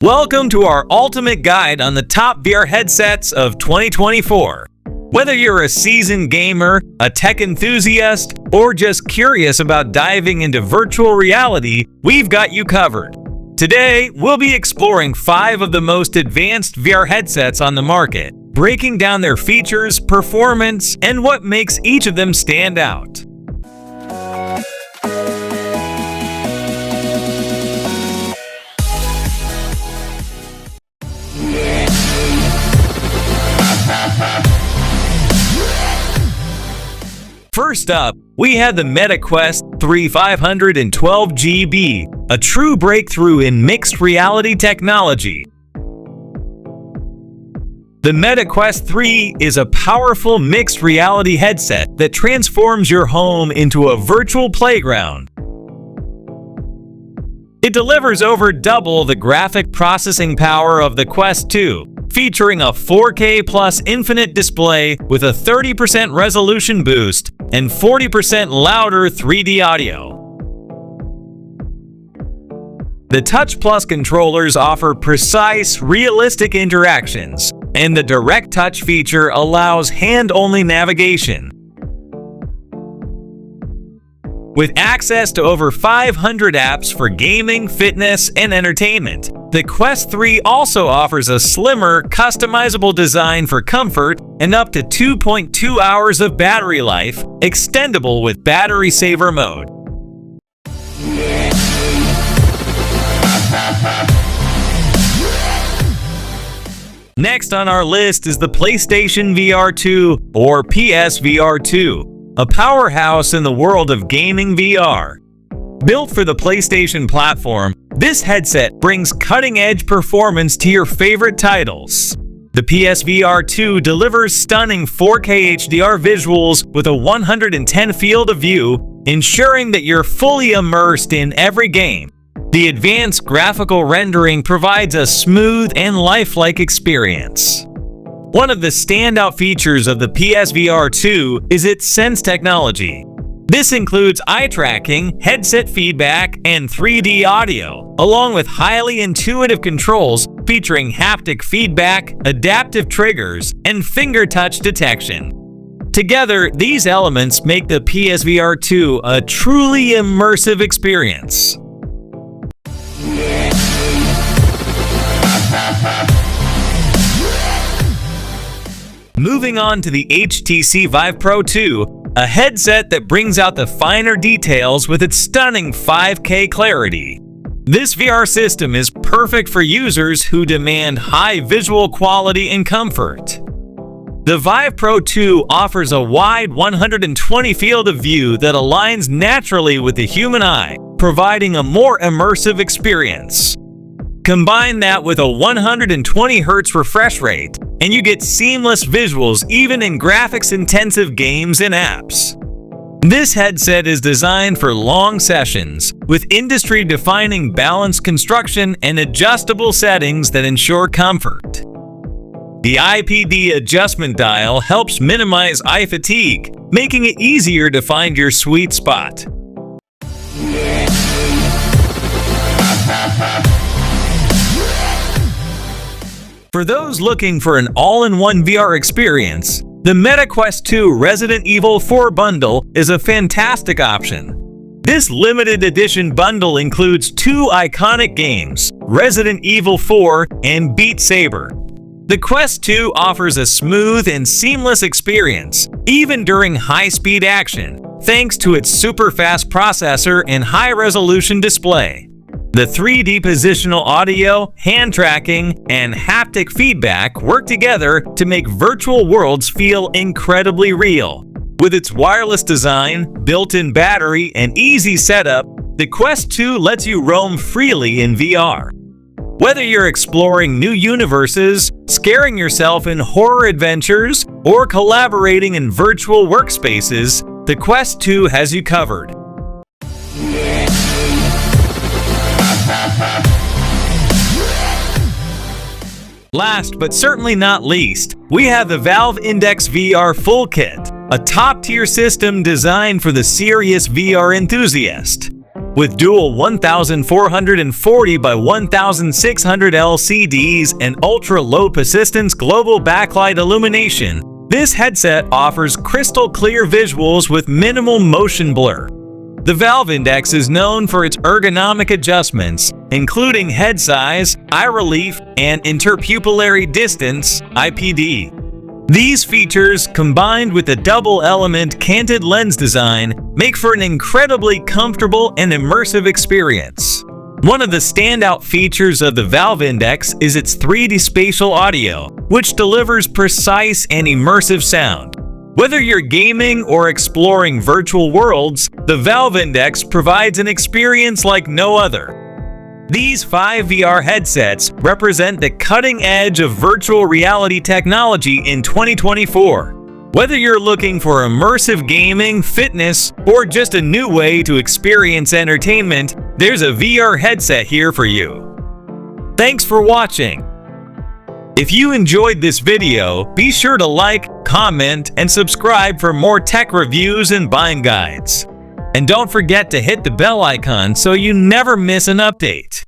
Welcome to our ultimate guide on the top VR headsets of 2024. Whether you're a seasoned gamer, a tech enthusiast, or just curious about diving into virtual reality, we've got you covered. Today, we'll be exploring 5 of the most advanced VR headsets on the market, breaking down their features, performance, and what makes each of them stand out. First up, we have the Meta Quest 3 512GB, a true breakthrough in mixed reality technology. The Meta Quest 3 is a powerful mixed reality headset that transforms your home into a virtual playground. It delivers over double the graphic processing power of the Quest 2, featuring a 4K plus infinite display with a 30% resolution boost and 40% louder 3D audio. The Touch Plus controllers offer precise, realistic interactions, and the Direct Touch feature allows hand-only navigation. With access to over 500 apps for gaming, fitness, and entertainment, the Quest 3 also offers a slimmer, customizable design for comfort and up to 2.2 hours of battery life, extendable with battery saver mode. Next on our list is the PlayStation VR 2, or PSVR 2, a powerhouse in the world of gaming VR. Built for the PlayStation platform, this headset brings cutting-edge performance to your favorite titles. The PSVR 2 delivers stunning 4K HDR visuals with a 110 field of view, ensuring that you're fully immersed in every game. The advanced graphical rendering provides a smooth and lifelike experience. One of the standout features of the PSVR 2 is its Sense technology. This includes eye tracking, headset feedback, and 3D audio, along with highly intuitive controls featuring haptic feedback, adaptive triggers, and finger touch detection. Together, these elements make the PSVR 2 a truly immersive experience. Moving on to the HTC Vive Pro 2, a headset that brings out the finer details with its stunning 5K clarity. This VR system is perfect for users who demand high visual quality and comfort. The Vive Pro 2 offers a wide 120 field of view that aligns naturally with the human eye, providing a more immersive experience. Combine that with a 120 Hz refresh rate, and you get seamless visuals even in graphics-intensive games and apps. This headset is designed for long sessions, with industry-defining balanced construction and adjustable settings that ensure comfort. The IPD adjustment dial helps minimize eye fatigue, making it easier to find your sweet spot. For those looking for an all-in-one VR experience, the Meta Quest 2 Resident Evil 4 bundle is a fantastic option. This limited edition bundle includes 2 iconic games, Resident Evil 4 and Beat Saber. The Quest 2 offers a smooth and seamless experience, even during high-speed action, thanks to its super-fast processor and high-resolution display. The 3D positional audio, hand tracking, and haptic feedback work together to make virtual worlds feel incredibly real. With its wireless design, built-in battery, and easy setup, the Quest 2 lets you roam freely in VR. Whether you're exploring new universes, scaring yourself in horror adventures, or collaborating in virtual workspaces, the Quest 2 has you covered. Last but certainly not least, we have the Valve Index VR Full Kit, a top-tier system designed for the serious VR enthusiast. With dual 1440 by 1600 LCDs and ultra-low persistence global backlight illumination, this headset offers crystal clear visuals with minimal motion blur. The Valve Index is known for its ergonomic adjustments, including head size, eye relief, and interpupillary distance (IPD). These features, combined with the double-element canted lens design, make for an incredibly comfortable and immersive experience. One of the standout features of the Valve Index is its 3D spatial audio, which delivers precise and immersive sound. Whether you're gaming or exploring virtual worlds, the Valve Index provides an experience like no other. These 5 VR headsets represent the cutting edge of virtual reality technology in 2024. Whether you're looking for immersive gaming, fitness, or just a new way to experience entertainment, there's a VR headset here for you. Thanks for watching. If you enjoyed this video, be sure to like, comment, and subscribe for more tech reviews and buying guides. And don't forget to hit the bell icon so you never miss an update.